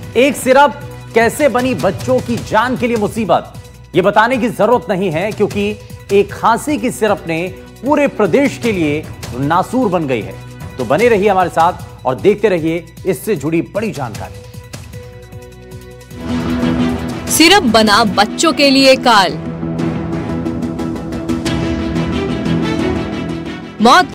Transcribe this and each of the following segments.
एक सिरप कैसे बनी बच्चों की जान के लिए मुसीबत, यह बताने की जरूरत नहीं है, क्योंकि एक खांसी की सिरप ने पूरे प्रदेश के लिए नासूर बन गई है। तो बने रहिए हमारे साथ और देखते रहिए इससे जुड़ी बड़ी जानकारी। सिरप बना बच्चों के लिए काल, मौत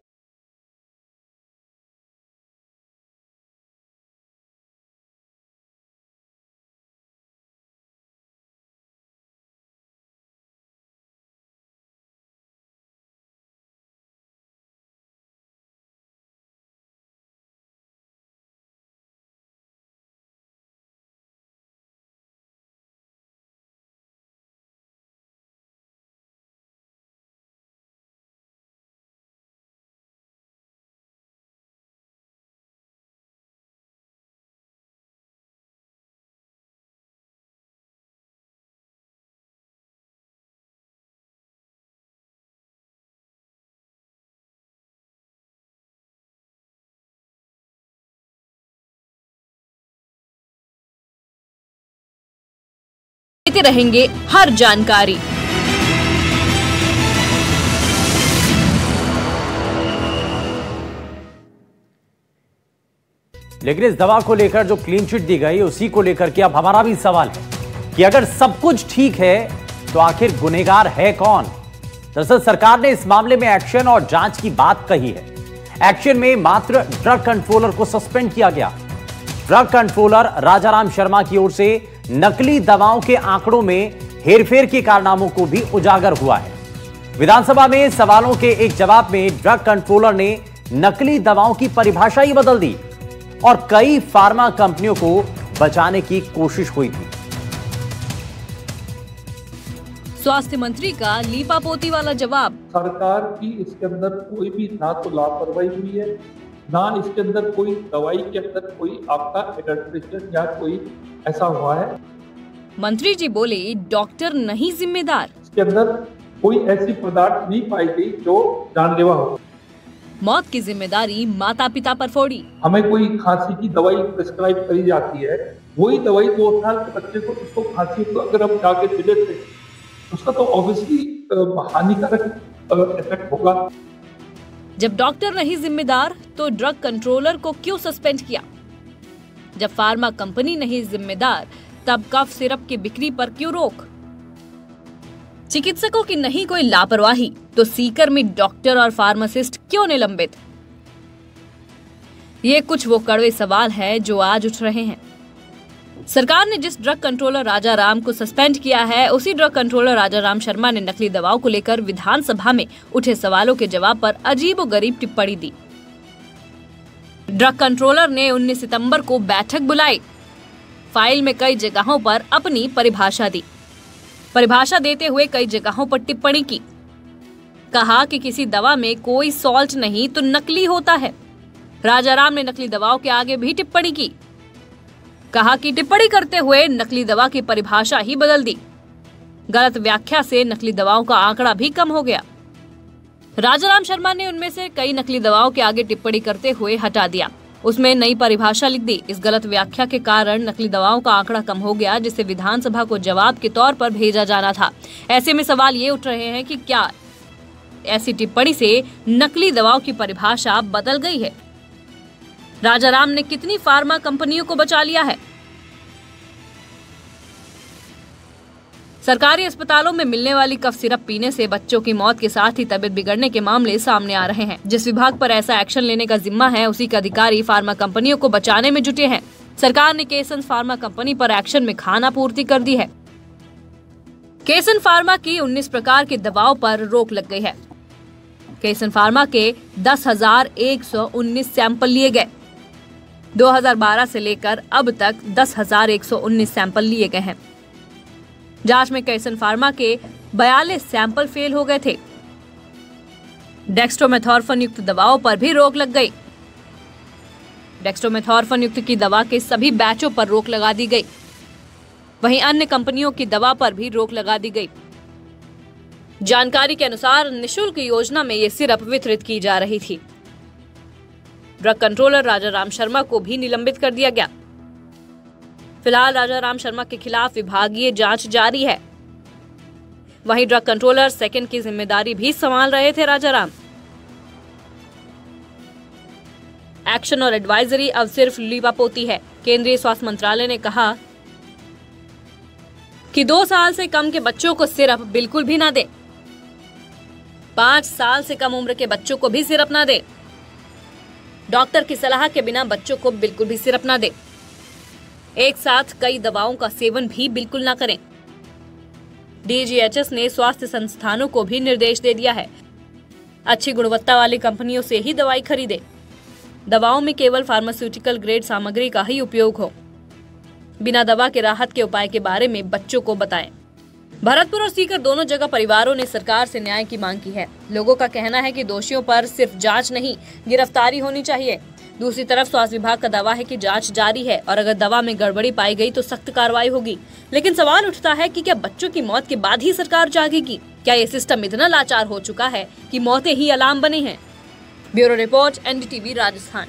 देते रहेंगे हर जानकारी। लेकिन इस दवा को लेकर जो क्लीन चिट दी गई, उसी को लेकर के अब हमारा भी सवाल है कि अगर सब कुछ ठीक है तो आखिर गुनहगार है कौन। दरअसल सरकार ने इस मामले में एक्शन और जांच की बात कही है। एक्शन में मात्र ड्रग कंट्रोलर को सस्पेंड किया गया। ड्रग कंट्रोलर राजाराम शर्मा की ओर से नकली दवाओं के आंकड़ों में हेरफेर के कारनामों को भी उजागर हुआ है। विधानसभा में सवालों के एक जवाब में ड्रग कंट्रोलर ने नकली दवाओं की परिभाषा ही बदल दी और कई फार्मा कंपनियों को बचाने की कोशिश हुई थी। स्वास्थ्य मंत्री का लीपापोती वाला जवाब। सरकार की इसके अंदर कोई भी ना तो लापरवाही हुई है, ना इसके अंदर कोई दवाई के अंदर कोई आपका एडल्ट्रेशन या कोई ऐसा हुआ है। मंत्री जी बोले डॉक्टर नहीं जिम्मेदार। इसके अंदर कोई ऐसी पदार्थ नहीं पाई गई जो जानलेवा हो। मौत की जिम्मेदारी माता पिता पर फोड़ी। हमें कोई खांसी की दवाई प्रिस्क्राइब करी जाती है, वही दवाई 2 साल के बच्चे को उसको खांसी को अगर हम जाके दे देते उसका तो ऑब्वियसली हानिकारक इफेक्ट होगा। जब डॉक्टर नहीं जिम्मेदार तो ड्रग कंट्रोलर को क्यों सस्पेंड किया? जब फार्मा कंपनी नहीं जिम्मेदार तब कफ सिरप की बिक्री पर क्यों रोक? चिकित्सकों की नहीं कोई लापरवाही तो सीकर में डॉक्टर और फार्मासिस्ट क्यों निलंबित? ये कुछ वो कड़वे सवाल है जो आज उठ रहे हैं। सरकार ने जिस ड्रग कंट्रोलर राजाराम को सस्पेंड किया है, उसी ड्रग कंट्रोलर राजाराम शर्मा ने नकली दवाओं को लेकर विधानसभा में उठे सवालों के जवाब पर अजीबोगरीब टिप्पणी दी। ड्रग कंट्रोलर ने 19 सितंबर को बैठक बुलाई, फाइल में कई जगहों पर अपनी परिभाषा दी। परिभाषा देते हुए कई जगहों पर टिप्पणी की। कहा कि किसी दवा में कोई सॉल्ट नहीं तो नकली होता है। राजाराम ने नकली दवाओं के आगे भी टिप्पणी की। कहा कि टिप्पणी करते हुए नकली दवा की परिभाषा ही बदल दी। गलत व्याख्या से नकली दवाओं का आंकड़ा भी कम हो गया। राजाराम शर्मा ने उनमें से कई नकली दवाओं के आगे टिप्पणी करते हुए हटा दिया। उसमें नई परिभाषा लिख दी। इस गलत व्याख्या के कारण नकली दवाओं का आंकड़ा कम हो गया, जिसे विधानसभा को जवाब के तौर पर भेजा जाना था। ऐसे में सवाल ये उठ रहे हैं कि क्या ऐसी टिप्पणी से नकली दवाओं की परिभाषा बदल गई है? राजाराम ने कितनी फार्मा कंपनियों को बचा लिया है? सरकारी अस्पतालों में मिलने वाली कफ सिरप पीने से बच्चों की मौत के साथ ही तबीयत बिगड़ने के मामले सामने आ रहे हैं। जिस विभाग पर ऐसा एक्शन लेने का जिम्मा है, उसी के अधिकारी फार्मा कंपनियों को बचाने में जुटे हैं। सरकार ने केसन फार्मा कंपनी पर एक्शन में खानापूर्ति कर दी है। केसन फार्मा की 19 प्रकार की दवाओं पर रोक लग गई है। केसन फार्मा के 10,119 सैंपल लिए गए। 2012 से लेकर अब तक 10,119 सैंपल लिए गए हैं। जांच में केसन फार्मा के 42 सैंपल फेल हो गए थे। डेक्स्ट्रोमेथॉर्फन युक्त दवाओं पर भी रोक लग गई। डेक्स्ट्रोमेथॉर्फन युक्त की दवा के सभी बैचों पर रोक लगा दी गई। वहीं अन्य कंपनियों की दवा पर भी रोक लगा दी गई। जानकारी के अनुसार निःशुल्क योजना में ये सिरप वितरित की जा रही थी। ड्रग कंट्रोलर राजाराम शर्मा को भी निलंबित कर दिया गया। फिलहाल राजा राम शर्मा के खिलाफ विभागीय जांच जारी है। वहीं ड्रग कंट्रोलर सेकंड की जिम्मेदारी भी संभाल रहे थे राजा राम। एक्शन और एडवाइजरी अब सिर्फ लीपापोती है। केंद्रीय स्वास्थ्य मंत्रालय ने कहा कि 2 साल से कम के बच्चों को सिरप बिल्कुल भी ना दे, 5 साल से कम उम्र के बच्चों को भी सिरप ना दे, डॉक्टर की सलाह के बिना बच्चों को बिल्कुल भी सिरप ना दे, एक साथ कई दवाओं का सेवन भी बिल्कुल ना करें। DGHS ने स्वास्थ्य संस्थानों को भी निर्देश दे दिया है, अच्छी गुणवत्ता वाली कंपनियों से ही दवाई खरीदे, दवाओं में केवल फार्मास्यूटिकल ग्रेड सामग्री का ही उपयोग हो, बिना दवा के राहत के उपाय के बारे में बच्चों को बताएं। भरतपुर और सीकर दोनों जगह परिवारों ने सरकार से न्याय की मांग की है। लोगों का कहना है कि दोषियों पर सिर्फ जांच नहीं, गिरफ्तारी होनी चाहिए। दूसरी तरफ स्वास्थ्य विभाग का दावा है कि जांच जारी है और अगर दवा में गड़बड़ी पाई गई तो सख्त कार्रवाई होगी। लेकिन सवाल उठता है कि क्या बच्चों की मौत के बाद ही सरकार जागेगी? क्या ये सिस्टम इतना लाचार हो चुका है कि मौतें ही अलार्म बने हैं? Bureau report, NDTV Rajasthan.